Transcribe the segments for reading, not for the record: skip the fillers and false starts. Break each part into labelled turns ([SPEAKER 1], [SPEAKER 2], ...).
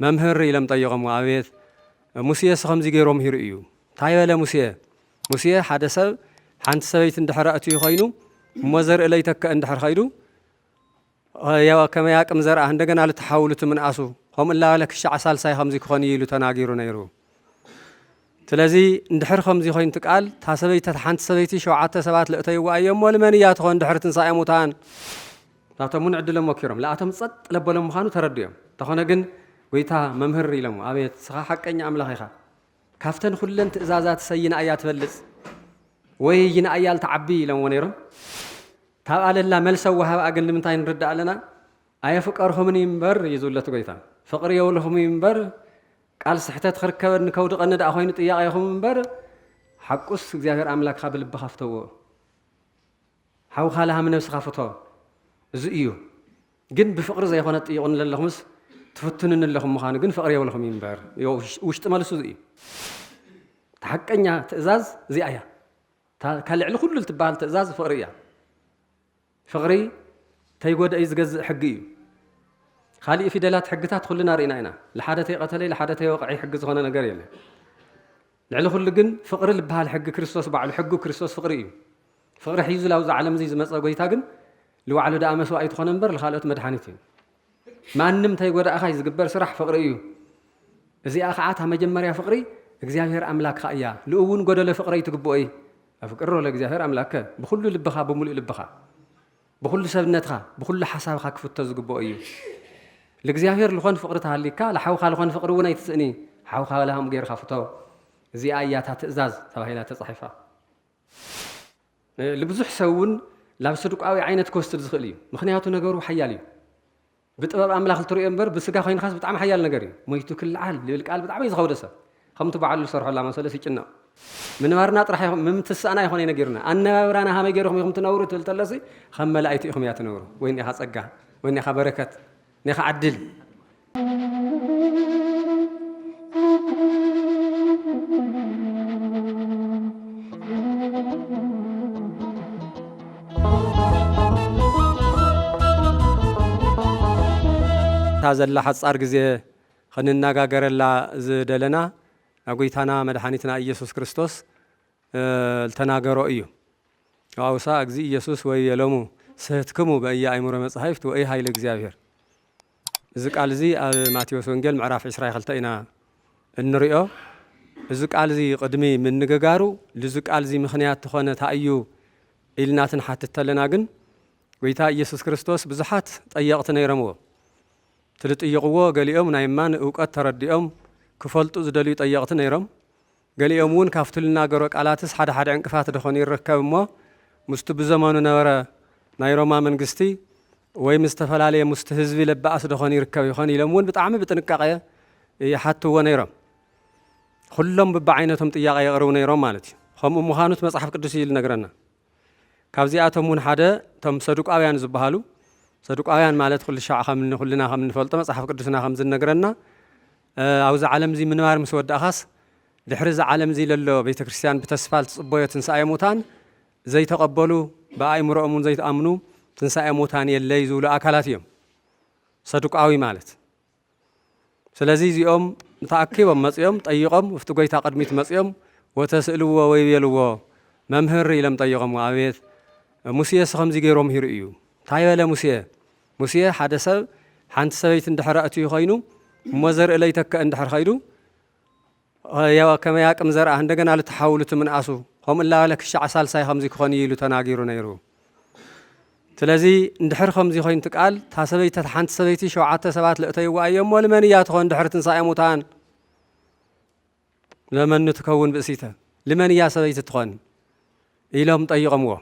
[SPEAKER 1] መምህር ኢሎም ጠይቆም አቤት ሙሴ ከምዚ ገይሮም ሂሩ እዩ ታይበለ ሙሴ ሓደ ሰብ ሓንቲ ሰበይት እንድሕር ኣትዩ ኮይኑ እሞ ዘርኢ ለይተከ እንድሕር ኸይዱ ከመይ አቅም ዘርአ እንደገና ልትሓውሉት ምንኣሱ ከምኡ ላበለ ክሻዕ ሳልሳይ ከምዚ ክኾን ኢሉ ተናጊሩ ነይሩ። ስለዚ እንድሕር ከምዚ ኮይንቲ ቃል እታ ሰበይቲ ሓንቲ ሰበይቲ 7 ሰባት ለእተይዋ እዮሞ ልመን እያ ትኾን ድሕሪ ትንሣኤ ሙታን ናቶም እውን ዕድሎም ወኪሮም ለኣቶም ጸጥ ለበሎም ምዃኑ ተረድዮም ተኾነ ግን ጎይታ መምህር ኢሎም አቤት ስኻ ሓቀኛ ኣምላኽ ኢኻ ካፍተን ኩለን ትእዛዛት ሰይና እያ ትበልጽ ወይ ይና እያ ልትዓቢ ኢሎምዎ ነይሮም ታብኣለላ መልሰ ወሃብኣ ግን ንምንታይ ንርዳእ ኣለና ኣየፍቀርኹምኒ እምበር እዩ ዝብለቱ ጎይታ ፍቕሪ የብልኹም እምበር ቃል ስሕተት ክርከበኒ ከውድቐኒ ደኣ ኮይኑ ጥያቐ ኢኹም እምበር ሓቁስ እግዚኣብሔር ኣምላክኻ ብልብኻ ፍተዎ ሓውኻ ለሃም ነብስኻ ፍቶ እዚ እዩ ግን ብፍቕሪ ዘይኮነ ጥይቑን ዘለኹምስ ትፍትኑን ኣለኹም ምዃኑ ግን ፍቕሪ የብልኹም እምበር ውሽጢ መልሱ እዚ እዩ ተሓቀኛ ትእዛዝ እዚኣ እያ ካብ ልዕሊ ኩሉ ትበሃል ትእዛዝ ፍቕሪ እያ ፍቕሪ ተይጎድኢ ዝገዝእ ሕጊ እዩ ካልእ ፊደላት ሕግታት ኩልና ርኢና ኢና ለሓደ ተይቀተለይ ለሓደ ተይወቕዒ ሕጊ ዝኾነ ነገር የለን ልዕሊ ኩሉ ግን ፍቕሪ ዝበሃል ሕጊ ክርስቶስ ባዕሉ ሕጊ ክርስቶስ ፍቕሪ እዩ ፍቕሪ ሒዙ ላብዚ ዓለም እዚ ዝመፀ ጎይታ ግን ልባዕሉ ደኣ መስዋእቲ ዝኾነ እምበር ንኻልኦት መድሓኒት እዩ ማንም ተይጎዳእኻ ዝግበር ስራሕ ፍቕሪ እዩ እዚኣ ከዓ እታ መጀመርያ ፍቕሪ እግዚኣብሔር ኣምላክኻ እያ ልእውን ጎደሎ ፍቕረይ ትግብኦ እዩ ኣፍቅሮ ለእግዚኣብሔር ኣምላክከ ብኩሉ ልብኻ ብምሉእ ልብኻ ብኩሉ ሰብነትኻ ብኩሉ ሓሳብኻ ክፍቶ ዝግብኦ እዩ ለእግዚኣብሔር ልኾን ፍቕሪ ተሃሊካ ለሓውኻ ልኾን ፍቕሪ እውን ኣይትስእኒ ሓውኻ ለሃም ጌርካ ፍቶ እዚኣ እያ እታ ትእዛዝ ተባሂላ ተጻሒፋ ልብዙሕ ሰብ እውን ላብ ሰዱቃዊ ዓይነት ክወስድ ዝኽእል እዩ ምክንያቱ ነገሩ ሓያል እዩ ብጥበብ ኣምላኽ ልትሪኦ እምበር ብስጋ ኮይንካስ ብጣዕሚ ሓያል ነገር እዩ ሞይቱ ክልዓል ልብል ቃል ብጣዕሚ እዩ ዝኸውደ ሰብ ከምቲ በዓሉ ዝሰርሖላ መሰለ ይጭነቕ ምንባርና ጥራሕ ምምትስኣና ይኾነ ነጊርና ኣነባብራና ሃመይ ገይርኹም ኢኹም ትነብሩ ትብል ተለሲ ከም መላእክቲ ኢኹም እያ ትነብሩ ወይ ኒኻ ጸጋ ወይ ኒኻ በረከት ኒኻ ዓድል ዘላ ሓጻር ግዜ ክንነጋገረላ ዝደለና ጎይታና መድሓኒትና ኢየሱስ ክርስቶስ ዝተናገሮ እዩ ኣውሳ እግዚ ኢየሱስ ወየሎሙ ስሕትክሙ በእየ ኣእምሮ መጻሕፍት ወይ ኃይለ እግዚአብሔር እዚ ቃል እዚ ኣብ ማቴዎስ ወንጌል ምዕራፍ 22 ኢና እንሪኦ እዚ ቃል እዚ ቅድሚ ምንግጋሩ ልዚ ቃል እዚ ምኽንያት ትኾነ ታእዩ ኢልናትን ሓትተለና ግን ጎይታ ኢየሱስ ክርስቶስ ብዙሓት ጠየቕቲ ነይረምዎ ትልጥይቕዎ ገሊኦም ናይ ማን እውቀት ተረዲኦም ክፈልጡ ዝደልዩ ጠየቕቲ ነይሮም ገሊኦም እውን ካብቲ ልናገሮ ቃላትስ ሓደ ዕንቅፋት ደኾኑ ይርከብ እሞ ምስቲ ብዘመኑ ነበረ ናይ ሮማ መንግስቲ ወይ ምስ ተፈላለየ ምስቲ ህዝቢ ለባእስ ደኾኑ ይርከብ ይኾን ኢሎም እውን ብጣዕሚ ብጥንቃቐ ይሓትዎ ነይሮም ኩሎም በብዓይነቶም ጥያቐ የቕርቡ ነይሮም ማለት እዩ ከምኡ ምዃኑት መጽሓፍ ቅዱስ እዩ ዝነግረና ካብዚኣቶም እውን ሓደ እቶም ሰዱቃውያን ዝበሃሉ ሰዱቃውያን ማለት ኩሉ ሻዕ ኩልና ከም ንፈልጦ መጽሓፍ ቅዱስና ከም ዝነግረና ኣብዚ ዓለም እዚ ምንባር ምስ ወዳእኻስ ድሕሪ እዚ ዓለም እዚ ለሎ ቤተ ክርስቲያን ብተስፋ ዝጽበዮ ትንሣኤ ሙታን ዘይተቐበሉ ብኣእምሮኦም እውን ዘይተኣምኑ ትንሣኤ ሙታን የለይ ዝብሉ ኣካላት እዮም ሰዱቃዊ ማለት ስለዚ እዚኦም ተኣኪቦም መጺኦም ጠይቖም ውፍቲ ጎይታ ቅድሚት መጺኦም ወተስእልዎ ወይ ቤልዎ መምህር ኢሎም ጠይቖም ኣቤት ሙሴ ከምዚ ገይሮም ሂሩ እዩ ታይበለ ሙሴ ሓደ ሰብ ሓንቲ ሰበይት እንድሕር ኣትዩ ኮይኑ እሞ ዘርኢ ለይተከ እንድሕር ኸይዱ ከመይ አቅም ዘርአ እንደገና ልትሓውሉት ምንኣሱ ከምኡ ላበለ ክሻዕ ሳልሳይ ከምዚ ክኾን ኢሉ ተናጊሩ ነይሩ ስለዚ እንድሕር ከምዚ ኮይንቲ ቃል እታ ሰበይቲ ሓንቲ ሰበይቲ 7 ሰባት ለእተይዋ እዮሞ ልመን እያ ትኾን ድሕሪ ትንሣኤ ሙታን ለመኑ ትከውን ብእሲተ ልመን እያ ሰበይቲ ትኾን ኢሎም ጠይቖምዎ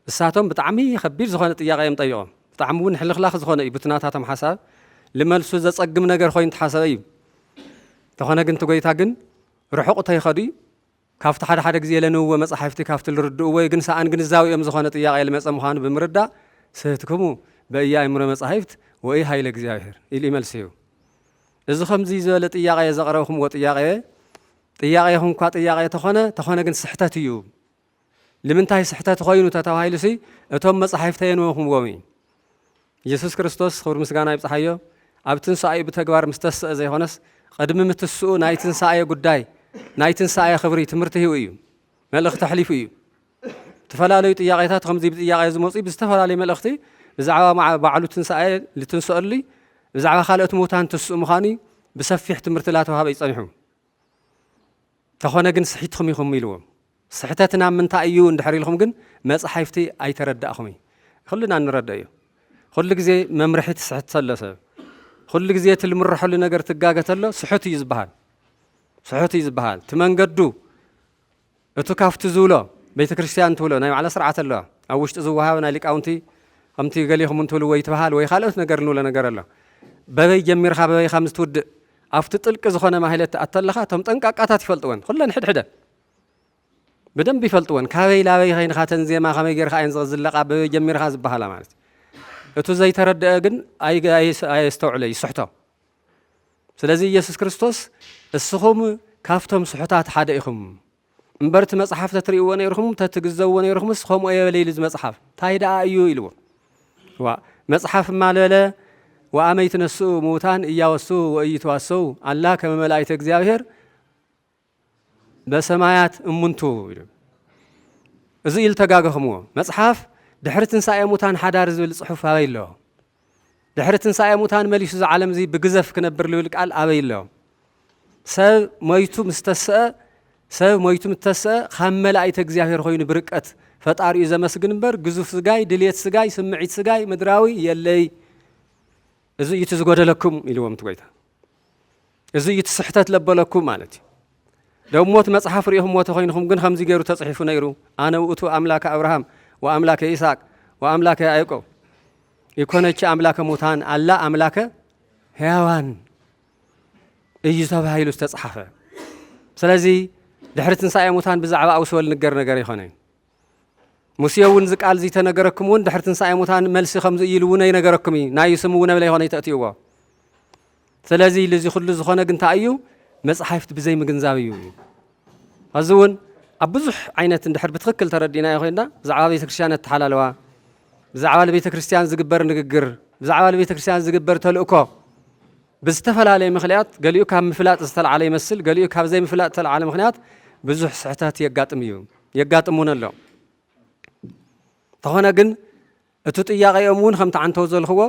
[SPEAKER 1] እሳቶም ብጣዕሚ ከቢድ ዝኾነ ጥያቐ እዮም ጠይቖም ብጣዕሚ እውን ሕልኽላኽ ዝኾነ እዩ ብትናታቶም ሓሳብ ልመልሱ ዘጸግም ነገር ኮይኑ ተሓሰበ እዩ ተኾነ ግን ትጎይታ ግን ርሑቕ ተይኸዱ ካብቲ ሓደ ግዜ ለንውዎ መጻሕፍቲ ካብቲ ዝርድኡ ወይ ግን ሰኣን ግንዛቤኦም ዝኾነ ጥያቐ ልመፀ ምዃኑ ብምርዳእ ስሕትክሙ በእየ ኣእምሮ መጻሕፍት ወይ ኃይለ እግዚአብሔር ኢሉ ይመልስዩ እዚ ከምዚ ዝበለ ጥያቐ ዘቕረብኩምዎ ጥያቐ ይኹን እኳ ጥያቐ ተኾነ ግን ስሕተት እዩ لمنتهي سحتات خوينو تتوهايلو سي اتوم مصحف تينوهم ومي يسوس كريستوس خبر مسغانا يبصحيو ኣብ ትንሳኤ ብተግባር ምስተስአ ዘይኾነስ ቅድሚ ምትስኡ ናይ ትንሳኤ ጉዳይ ናይ ትንሳኤ ክብሪ ትምህርቲ ሂቡ እዩ መልእኽቲ ተሕሊፉ እዩ ተፈላለዩ ጥያቄታት ከምዚ ብጥያቄ ዝመፁ ብዝተፈላለዩ መልእኽቲ ብዛዕባ ባዕሉ ትንሳኤ ልትንስአሉ ብዛዕባ ካልኦት ሙታን ትስኡ ምዃኑ ብሰፊሕ ትምህርቲ ላተዋሃበ ይጸኒሑ ተኾነ ግን ስሒትኩም ኢኹም ኢልዎም ስሕተትና ምንታይ እዩ እንድሕር ኢልኩም ግን መጽሓፍቲ ኣይተረዳእኹም ኩልና ንረዳእ እዩ ኩሉ ግዜ መምርሒ ትስሕት ዘሎ ሰብ ኩሉ ግዜ ትልምርሐሉ ነገር ትጋገተሎ ስሑት እዩ ዝበሃል ትመንገዱ እቱ ካፍቲ ዝብሎ ቤተ ክርስቲያን ትብሎ ናይ ባዕላ ስርዓት ኣለዋ ኣብ ውሽጢ ዝወሃብ ናይ ሊቃውንቲ ከምቲ ገሊኹም እንትብልዎ ይትበሃል ወይ ካልኦት ነገር ንብሎ ነገር ኣሎ በበይ ጀሚርካ በበይ ከም ዝትውድእ ኣብቲ ጥልቂ ዝኾነ ማህለት ኣተለኻ እቶም ጠንቃቃታት ይፈልጥወን ኩለን ሕድሕደን ብደንብ ይፈልጥወን ካበይ ላበይ ኸይንካ ተንዜማ ከመይ ጌርካ እየን ዝቕዝለቓ በበይ ጀሚርካ ዝበሃላ ማለት እቱ ዘይተረድአ ግን ኣየስተውዕለ ይስሕቶ ስለዚ ኢየሱስ ክርስቶስ እስኹም ካፍቶም ስሑታት ሓደ ኢኹም እምበርቲ መጽሓፍ ተትርእይዎ ነይርኹም ተትግዘብዎ ነይርኹምስ ከምኡ የበለ ኢሉ መጽሓፍ እንታይ ደኣ እዩ ኢልዎ መጽሓፍ ማለለ ወአመይ ተነስኡ ሙታን እያወሱ ወእይተዋሰው አላ ከመ መላእክተ እግዚአብሔር በሰማያት እሙንቱ እዚ ኢል ተጋገኽምዎ መጽሓፍ ድሕሪ ትንሳኤ ሙታን ሓዳር ዝብል ጽሑፍ ኣበይ ኣሎ ድሕሪ ትንሳኤ ሙታን መሊሱ ዝዓለም እዚ ብግዘፍ ክነብር ዝብል ቃል ኣበይ ኣሎ ሰብ ሞይቱ ምስተስአ ካብ መላእክተ እግዚአብሔር ኮይኑ ብርቀት ፈጣሪኡ ዘመስግን እምበር ግዙፍ ስጋይ ድልየት ስጋይ ስምዒት ስጋይ ምድራዊ የለይ እዚ እዩ ዝጎደለኩም ኢልዎም ትጎይታ እዚ እዩ ስሕተት ለበለኩም ማለት እዩ ደሞት መጽሓፍ ርኢኹምዎ ተኾይንኩም ግን ከምዚ ገይሩ ተጽሒፉ ነይሩ ኣነ ውእቱ ኣምላከ አብርሃም ወአምላከ ይስሐቅ ወአምላከ ያዕቆብ ይኮነች ኣምላከ ሙታን አላ ኣምላከ ሕያዋን እዩ ተባሂሉ ዝተጻሕፈ ስለዚ ድሕሪ ትንሳኤ ሙታን ብዛዕባ ኣውስወል ንገር ነገር ይኾነ ሙሴ እውን ዝቃል እዚ ተነገረኩም እውን ድሕሪ ትንሳኤ ሙታን መልሲ ከምዚ ኢሉ እውን ኣይነገረኩም እዩ ናይ ስሙ እውን ኣብላ ይኾነ ይተእትይዎ ስለዚ ለዚ ኩሉ ዝኾነ ግን እንታይ እዩ መጽሓፍቲ ብዘይ ምግንዛብ እዩ እዚ እውን ኣብ ብዙሕ ዓይነት እንድሕር ብትክክል ተረዲናዮ ኮይና ብዛዕባ ቤተ ክርስቲያን እተሓላለዋ ብዛዕባ ለቤተ ክርስቲያን ዝግበር ንግግር ብዛዕባ ለቤተ ክርስቲያን ዝግበር ተልእኮ ብዝተፈላለየ ምክንያት ገሊኡ ካብ ምፍላጥ ዝተለዓለ ይመስል ገሊኡ ካብ ዘይ ምፍላጥ ዝተለዓለ ምክንያት ብዙሕ ስሕተት የጋጥሙን ኣሎ ተኾነ ግን እቲ ጥያቄኦም እውን ከምቲ ዓንተው ዘልኽዎ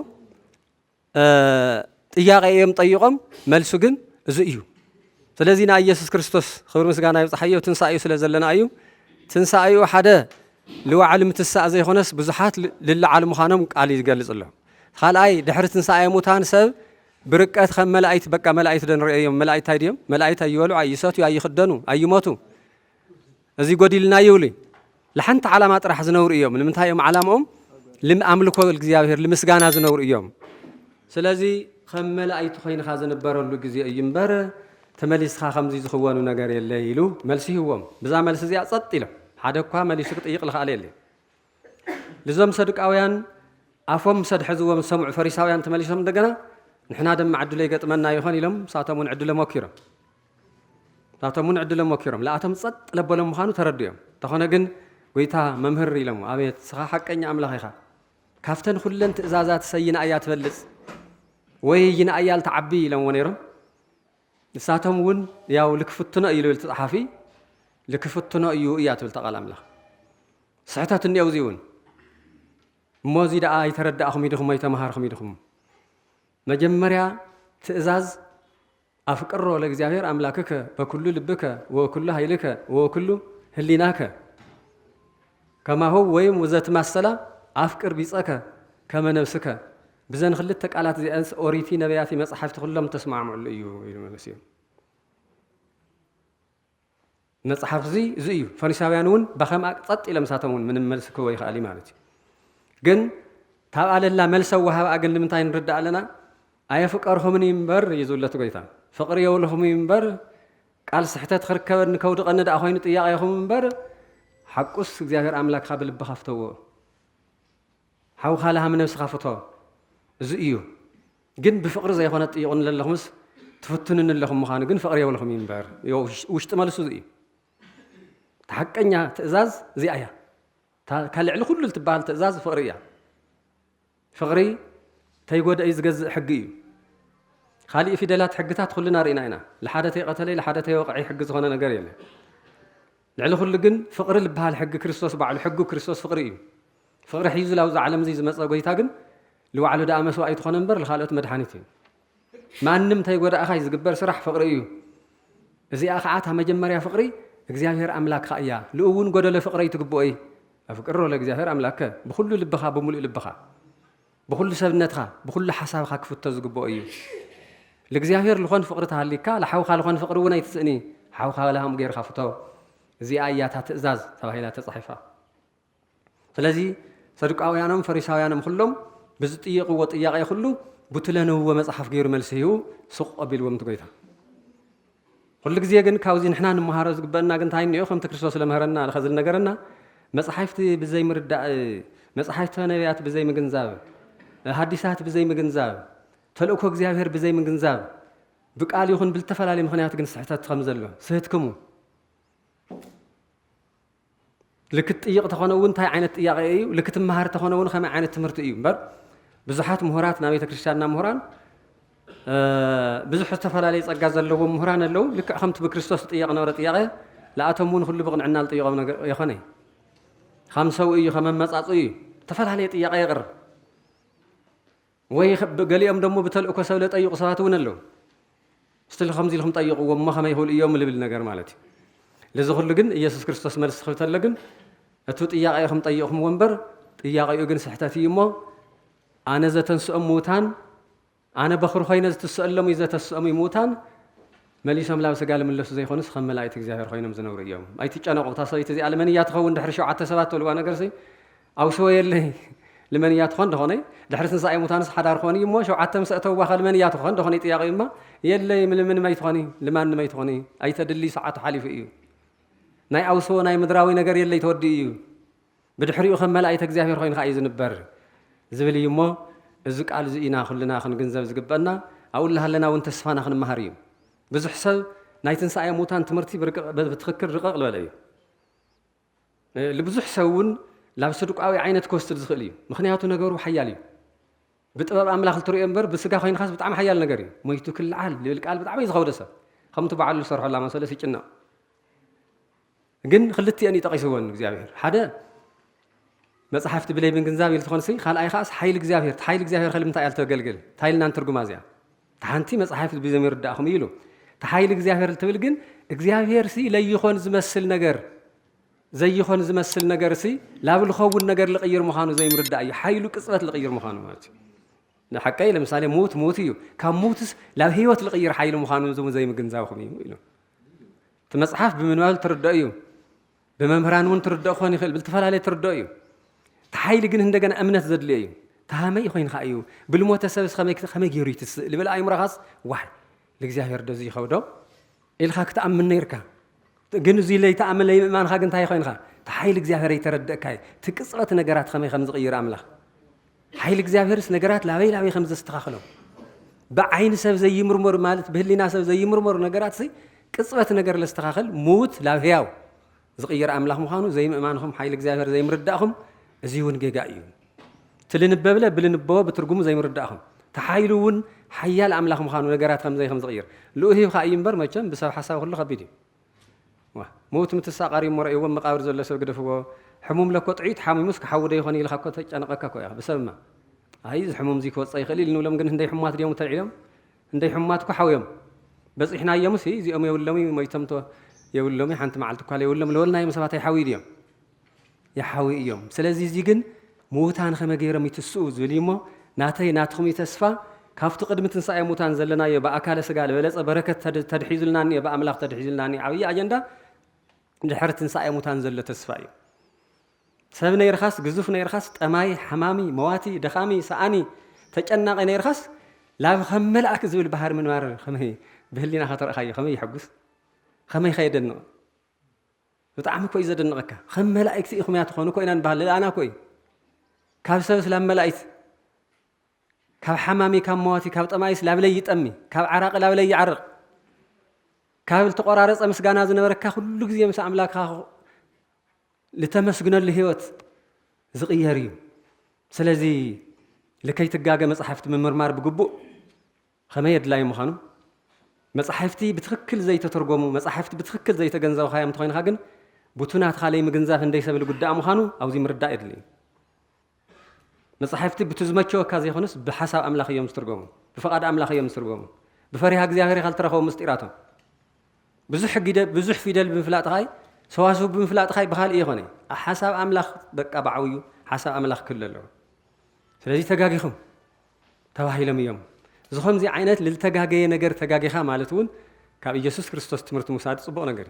[SPEAKER 1] ጥያቄኦም ጠይቆም መልሱ ግን እዚ እዩ ስለዚ ናይ ኢየሱስ ክርስቶስ ክብሪ ምስጋና ይብፅሓዮ ትንሳኤኡ ስለ ዘለና እዩ ትንሳኤኡ ሓደ ልዋዕሊ ምትሳእ ዘይኮነስ ብዙሓት ልለዓሉ ምዃኖም ቃል ይገልጽ ኣሎ ካልኣይ ድሕሪ ትንሳኤ ሙታን ሰብ ብርቀት ከም መላእክት በቃ መላእክት ደንርእዮም መላእክት ኣይድዮም መላእክት ኣይበልዑ ኣይሰትዩ ኣይኽደኑ ኣይሞቱ እዚ ጎዲልና ይብሉ ለሓንቲ ዓላማ ጥራሕ ዝነብሩ እዮም ንምንታይ እዮም ዓላማኦም ልምኣምልኮ እግዚአብሔር ልምስጋና ዝነብሩ እዮም ስለዚ ከም መላእክት ኮይንካ ዝነበረሉ ግዜ እዩ እምበር ተመሊስካ ከምዚ ዝኽወኑ ነገር የለ ኢሉ መልሲ ይህቦም ብዛ መልሲ እዚኣ ጸጥ ኢሎም ሓደ እኳ መሊሱ ክጥይቕ ዝኸኣለ የለ ልዞም ሰዱቃውያን ኣፎም ሰድሕዝዎም ሰሙዑ ፈሪሳውያን ተመሊሶም እንደገና ንሕና ደማ ዕድሎ ይገጥመና ይኾን ኢሎም ሳቶም እውን ዕድሎ ሞኪሮም ለኣቶም ጸጥ ለበሎም ምዃኑ ተረድዮም ተኾነ ግን ጎይታ መምህር ኢሎም ኣቤት ስኻ ሓቀኛ ኣምላኽ ኢኻ ካፍተን ኩለን ትእዛዛት ሰይና እያ ትበልጽ ወይ ይናእያ ልተዓቢ ኢሎምዎ ነይሮም ንሳቶም እውን ያው ልክፍትኖ እዩ ልብል ተጻሓፊ ልክፍትኖ እዩ እያ ትብል ተቓል ኣምላኽ ስሕተት እኒአው እዚ እውን እሞዚ ደኣ ኣይተረዳእኹም ኢድኹም ኣይተመሃርኹም ኢድኹም መጀመርያ ትእዛዝ ኣፍቅሮ ለእግዚአብሔር ኣምላክከ በኩሉ ልብከ ወኩሉ ኃይልከ ወኩሉ ህሊናከ ከማሁ ወይም ወዘትማሰላ ኣፍቅር ቢጸከ ከመ ነፍስከ ብዘን ክልተ ቃላት እዚአንስ ኦሪቲ ነቢያት መጽሓፍቲ ኩሎም ተስማዕምዑሉ እዩ ኢሉ መለስ እዮም መጽሓፍ እዚ እዩ ፈሪሳውያን እውን በኸምኣ ጸጥ ኢሎም ሳቶም እውን ምንም መልሲ ክህቦ ይኽእል ማለት እዩ ግን ታብኣ ለላ መልሲ ወሃብኣ ግን ንምንታይ ንርዳእ ኣለና ኣየፍቀርኹምኒ እምበር እዩ ዝብለቱ ጎይታ ፍቅሪ የብልኹም እምበር ቃል ስሕተት ክርከበኒ ከውድቐኒ ደኣ ኮይኑ ጥያቄ ይኹም እምበር ሓቁስ እግዚአብሔር ኣምላክካ ብልብኻ ፍተዎ ሓውኻ ለሃም ነብስኻ ፍቶ እዚ እዩ ግን ብፍቅሪ ዘይኮነ ጥይቁን ዘለኹምስ ትፍትኑን ኣለኹም ምዃኑ ግን ፍቅሪ የብልኹም እምበር ውሽጢ መልሱ እዚ እዩ ተሓቀኛ ትእዛዝ እዚኣ እያ ካልዕሊ ኩሉ ትበሃል ትእዛዝ ፍቅሪ እያ ፍቅሪ ተይጎደኢ ዝገዝእ ሕጊ እዩ خالي في دلات حقتات كلنا رينا هنا لحدتي قتلي لحدتي وقعي حق زغنا نجار يلا لعل كل جن فقر اللي بهالحق كريستوس بعد حقه كريستوس فقري فقر حيز لو زعلم زي زمص قويتا جن لو على دا مسوا ايت خننبر لخالوت مدحانيتين ما نم تاي غدا اخاي زغبر سرح فقري ازي اخعاتها مجمريا فقري እግዚአብሔር አምላክ ኻያ ለኡውን ጎደለ ፍቅረይ ትግቦይ አፍቅሮ ለእግዚአብሔር አምላክ በሁሉ ልብኻ በሙሉ ልብኻ በሁሉ ሰብነትኻ በሁሉ ሐሳብኻ ክፍቶ ዝግቦይ ለእግዚአብሔር ልኾን ፍቅር ተሃሊካ ለሐውኻ ልኾን ፍቅር ወናይ ትስእኒ حوخ لهم غير خفتو زي آيات تأزاز تباهيلا تصحيفة فلذي صدقاويانهم فريساويانهم كلهم بزطيق وطياق يخلو بتلنو ومصحف غير ملسيو سوق قبل ومتقيتا كل غزي ግን ካውዚ ንሕና ንመሃሮ ዝግበና ግን ታይን ነው ከም ተክርስቶስ ለመህረና ለኸዝል ነገርና መጽሐፍት በዘይ ምርዳ መጽሐፍት ነቢያት በዘይ ምግንዛብ ሐዲሳት በዘይ ምግንዛብ ተልእኮ እግዚአብሔር በዘይ ምግንዛብ بقال يخون بالتفلالي مخنيات ግን ስሕተት ከም ዘሎ ስህትክሙ لكت ጥይቅ ተኾነውን ታይ ዓይነት ጥያቄ እዩ لكت መሃር ተኾነውን ከመይ ዓይነት ትምህርቲ እዩ እምበር ብዙሓት ምሁራት ናብ ቤተ ክርስቲያንና ምሁራን ብዙሕ ተፈላላይ ጸጋ ዘለዎም ምሁራን ኣለው ልክ ከምቲ ብክርስቶስ ጥያቄ ነበረ ጥያቄ ለኣቶም ኩሉ ብቕንዕና ልጥይቆም ነገር ይኾነ ከምሰው እዩ ከመመጻጽ እዩ ተፈላላይ ጥያቄ ይቕርብ ወይ ገሊኦም ደሞ ብተልእኮ ሰብ ለጠይቁ ሰባት እውን ኣለው استل خمزي لهم طيقوا وما خم يقول يوم اللي بالنجار مالتي لزخل لجن يسوع كريستوس مالس خلت لجن أتوت إياه خم طيقهم ومبر إياه يجن سحتاتي يما أنا إذا تنسأم موتان أنا بخر خاين إذا تسألهم إذا تسأم موتان ماليش أملا وسجال من اللص زي خنس خم ملايتك زاهر خاينهم زنور يوم أي تيجي أنا قطع صيت زي ألمانيات خون دحر شو عت سبات ولا أنا قرسي أو شوية اللي لمنيات خون دهوني دحرس نساء متانس حدار خوني يما شو عتم سأتوا وخال منيات خون دهوني تياقي يما يلي من ما يتخوني لمن ما يتخوني أي تدلي ساعات حالي في إيو ناي أوسو ناي مدراوي نجار يلي تودي إيو بدحري وخمل أي تجزاهر خين خايز نبر زبلي يما الزك على زينا خلنا خن جنزب زقبنا أقول لها لنا وانت سفانا خن مهاريم بزحسب ناي تنساء متان تمرتي بتفكر رقاق ولا إيو اللي بزحسون لا بصدق قوي عينت كوستر زخلي مخنياتو نجارو حيالي بتبقى أملاخ الطريق أمبر بسجا خاين خاص بتعمل حيال نجاري ميتو كل عال للقلب بتعمل يزخودسه خمتو بعلو صرح الله ما سلسي كنا جن خلتي أني تقيسون جزابير حدا مصحفت بلاي من جنزاب يلتخونسي خال أي خاص حيل جزابير حيل جزابير خلي متاعل تقلقل تحيل نانترجم أزيا تحنتي مصحفت بزمير داخم يلو تحيل جزابير تقلقل جزابير سي لا يخون زمسل نجار زي يخون زمسل نجار سي لا بالخون نجار لغير مخانو زي مرداي حيلو قصبت لغير مخانو مالتي نحكي له مثال موتيو كم موتس لا هيوت الغير حيل مخانو زي مجنزاوهم يقولون تمسحف بمنوال تردأيو بممهران ون تردأ خوني خل بالتفال عليه تردأيو تحيل جن هندجن أمنة زدليو تهامي خين خايو بالموت سبس خميك يريتس اللي بلا أي مرخص واحد لجزاهر دزي خودو الخاك تأمن نيركا جن زي لي تأمن لي ما نخاك انتهاي خين خا تحيل جزاهر يتردأ كاي تكسرت نجارات خمس غير أملاخ حيل እግዚአብሔርስ ነገራት ላበይ ከምዘ ዝተኻኸለው በዓይን ሰብ ዘይምርመር ማለት በህሊና ሰብ ዘይምርመር ነገራት ሰይ ቅጽበት ነገር ለስተኻኸል ሞት ላብያው ዝቕየር አምላኽ ምዃኑ ዘይምእማንኹም حيل እግዚአብሔር ዘይምርዳእኹም እዚውን ጌጋ እዩ ትልንበብለ ብልንበው በትርጉሙ ዘይምርዳእኹም ተሓይሉውን ሓያል አምላኽ ምዃኑ ነገራት ከም ዝቕየር ልኡሂ ኻይምበር መቸም በሰብ ሐሳብ ሁሉ ከቢድ ሞት ምትሳቃሪ ሞራይዎ መቃብር ዘሎ ሰብ ገደፍዎ حموم لك وطعيت حاميمس كحود يخوني لك كوت أنا قككوا يا بسمع هاي حموم زيك وصي خليل إنه لم جن هندي حمات اليوم تلعلم هندي حمات كحويم بس إحنا يوم سي زي أمي ولا ما يتمتوا يقول لهم حنت معلتك عليه ولا ملولنا يوم سبعة يحوي اليوم يحوي يوم سلازي زيجن موتان خم جيرم يتسوز وليمو ناتهم يتسفى كافت قدمة نساء موتان زلنا يبقى أكل سجال ولا بركة تدحيز لنا يبقى أملاك تدحيز لنا عوية أجندة دحرت نساء موتان زل تسفى سبنا يرخص جزوفنا يرخص أماي حمامي مواتي دخامي ساني تجنّا يرخص لا خمل أكذب البحر من وار خمي بهلينا خطر خاي خمي يحجز خمي خيدنا بتعمل كويس زاد النقكة خمل أكسي خميات خونو كوينا بهل أنا كوي كاب سوس لما لقيت كاب حمامي كاب مواتي كاب أمايس لا بلي يتأمي كاب عراق لا بلي يعرق كاب التقرارس أمس جناز نورك كل جزء مس أملاك لتمسكنا الهوت زغيري سلازي لكي تجاجا مصحفت من مرمار بجبو خما يدلاي مخانو مصحفتي بتخكل زي تترجمو مصحفتي بتخكل زي تجنزاو خايم تخين خاجن بوتونات خالي مجنزاف اندي سبل قدام مخانو او زي مردا ادلي مصحفتي بتزمچو كازي خونس بحساب املاخيو مسترجمو بفقاد املاخيو مسترجمو بفريها እግዚአብሔር ካልተረኸው ምስጢራቶም ብዙሕ ፊደል ብምፍላጥ ኻይ ሰዋስው ብምፍላጥ ኻይ በኻል ይኾነ حساب املاخ በቃ ባዕውዩ حساب املاخ ክለለው ስለዚህ ተጋጊኹም ተባሂሎም እዮም ዝኸም ዚ ዓይነት ልልተጋገየ ነገር ተጋጊኻ ማለት እውን ካብ ኢየሱስ ክርስቶስ ትምህርት ሙሳድ ጽቡቕ ነገር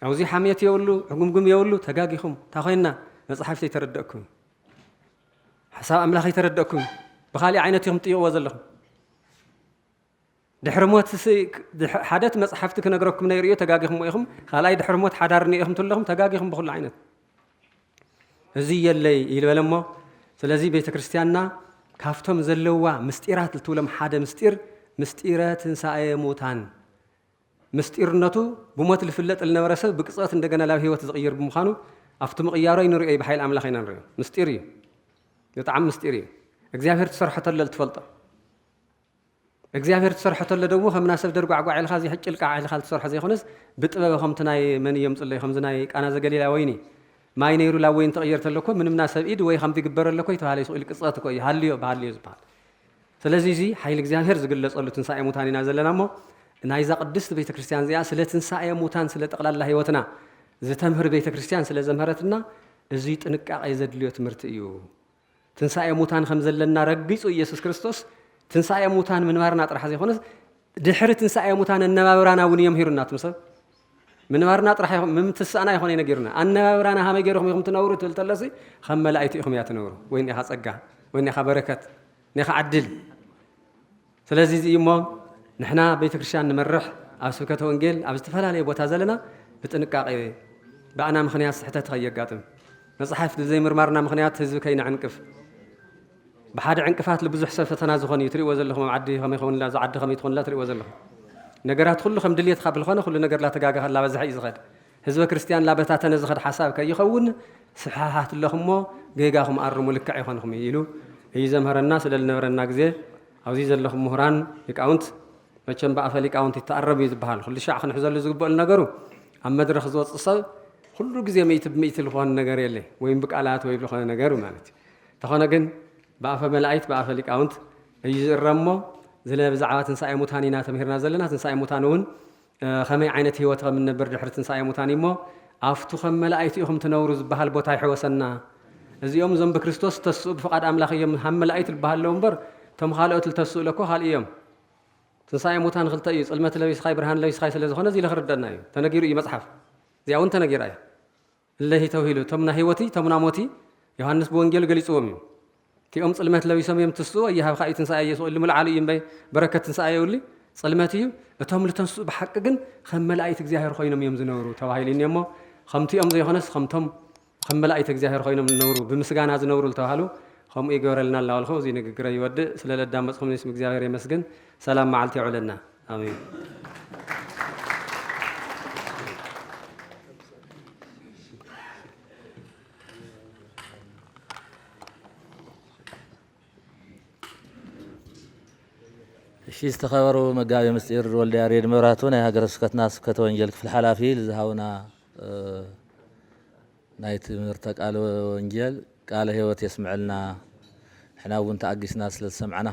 [SPEAKER 1] አውዚ ሐምየት የውሉ ሕጉምጉም የውሉ ተጋጊኹም ታኾይና መጽሐፍት ይተረደእኩም حساب املاخ ይተረደእኩም በኻሊ ዓይነት ይኹም ጥይዎ ዘለኹም دحرموت حدث مصحفتك نغركم نيريو تغاغيهم ويخم خالاي دحرموت حدارني يخم تلهم تغاغيهم بكل عينت ازي يلي يلبلمو سلازي بيت كريستياننا كافتم زلوا مستيرات لتولم حدا مستيرات تنساء موتان مستيرنتو بموت الفلت النورسه بقصات እንደገና لا ህይወት ዝቀይር بمخانو አፍቱ መቅያሮ ይንሪኦ በኃይል አምላክ ይንሪኦ ምስጢር እዩ በጣም ምስጢር እዩ እግዚአብሔር ተሰርሐተለ ልትፈልጦ እግዚአብሔር ተሰርሐተለ ደግሞ ከምና ሰብ ደርጓዕጓዕ ኢልኻ ዚ ሕጭልቃ ኢልኻ ተሰርሐ ዘይኾነስ ብጥበብ ከምትናይ መን የምጽለይ ከምዝናይ ቃና ዘገሊላ ወይኒ ማይ ነይሩ ላ ወይን ተቀየር ተለኮ ምንም ና ሰብ ኢድ ወይ ከም ትግበረለኮ ይተባለ ይስል ቅጽበት ኮይ ሃልዮ ባህልዮ ዝባል ስለዚህ ዚ ኃይል እግዚአብሔር ዝግለጸሉ ትንሳኤ ሙታን ኢና ዘለናሞ ናይዛ ቅድስት ቤተ ክርስቲያን ዚያ ስለ ትንሳኤ ሙታን ስለ ጠቅላላ ህይወትና ዝተምህር ቤተ ክርስቲያን ስለ ዘምህረትና እዚ ጥንቃቄ ዘድልዮ ትምህርት እዩ ትንሳኤ ሙታን ከም ዘለና ረግጹ ኢየሱስ ክርስቶስ ትንሳኤ ሙታን ምንባርና ጥራሕ ዘይኾነስ ድሕሪ ትንሳኤ ሙታን እነባብራና እውን የምሂሩና ትምሰብ ምንባርና ጥራሕ ምምትሳና ይኾነ ነገርና አነባብራና ሃመ ገይሮም ይኹም ትነብሩ ትልተለሲ ከም መላእክት ይኹም ያ ትነብሩ ወይኒ ኻ ጸጋ ወይኒ ኻ በረከት ነኻ ዓድል ስለዚህ እሞ ንሕና ቤተ ክርስቲያን ንመርሕ ኣብ ስብከተ ወንጌል ኣብ ዝተፈላለየ ቦታ ዘለና ብጥንቃቄ በአና ምኽንያት ስሕተት ከየጋጥም መጽሐፍት ዘይምርማርና ምኽንያት ህዝብ ከይንዕንቅፍ بحد عنكفات لبزح سفتنا زخني يتري وزلهم معدي هم يخون لا زعد هم يدخون لا تري وزلهم نجارات كله خم دليت خابل خانه كل نجار لا تجاجه لا بزح يزغد حزب كريستيان لا بتاعتنا زغد حساب كي يخون صحاحات لهم مو جيجاهم أرموا لك عيخونهم يلو هي زمهر الناس اللي نور الناجزة عزيز لهم مهران يكاونت بتشن بقى فليك أونت يتقرب يذبحال كل شيء خن حزل زوج بقول نجارو أما درخ زوج الصل كل جزء ميت الخوان نجار يلي وين بك علات وين الخوان نجارو مالتي تخانا جن بقى ملائكت بقى فليك أونت يزرمو زل بزعوات تنساء متانينا تمهرنا زلنا تنساء متانون خمي عينتي وتغ من برد حر تنساء متاني مو أفتو خم ملائكت يخم تنورز بحال بوتاي حوسنا إذا يوم زنب كريستوس تسوق فقد أملاخ يوم هم ملائكت بحال لومبر تم خالقت التسوق لكو حال يوم تنساء متان خلت يس علمت لويس خاي برهان لويس خاي سلز خنا زي لخردنا تنجير مصحف زي أون تنجير أيه الله توهيله تمنا هيوتي تمنا موتي يوحنس بونجيل قال يسومي تيوم صلمت لو يسميهم تسوء يها خايت تنساء يسوء اللي ملعالي ينبي بركة تنساء يولي صلماتيو بتهم لتنسوء بحق جن خم ملائكة እግዚአብሔር خوينهم يمزنورو ተባሂልን يمو خمتيهم زي خنس خمتهم خم ملائكة እግዚአብሔር خوينهم نورو بمسጋና ዝነብሩ ተባሃሉ خم ይገበረልና ላልኹ እዚ ንግግረ ይወድእ ስለ ለዳመጽኩም ንስም እግዚአብሔር ይመስገን ሰላም መዓልቲ ይዑለና አሜን شيء استخبروا مجاوي مسير والدي أريد مراتونا هاجر سكتنا سكت وانجيل في الحلافي لزهونا نايت مرتك قالوا وانجيل قال هي وتسمع لنا احنا وانت عقسنا سمعنا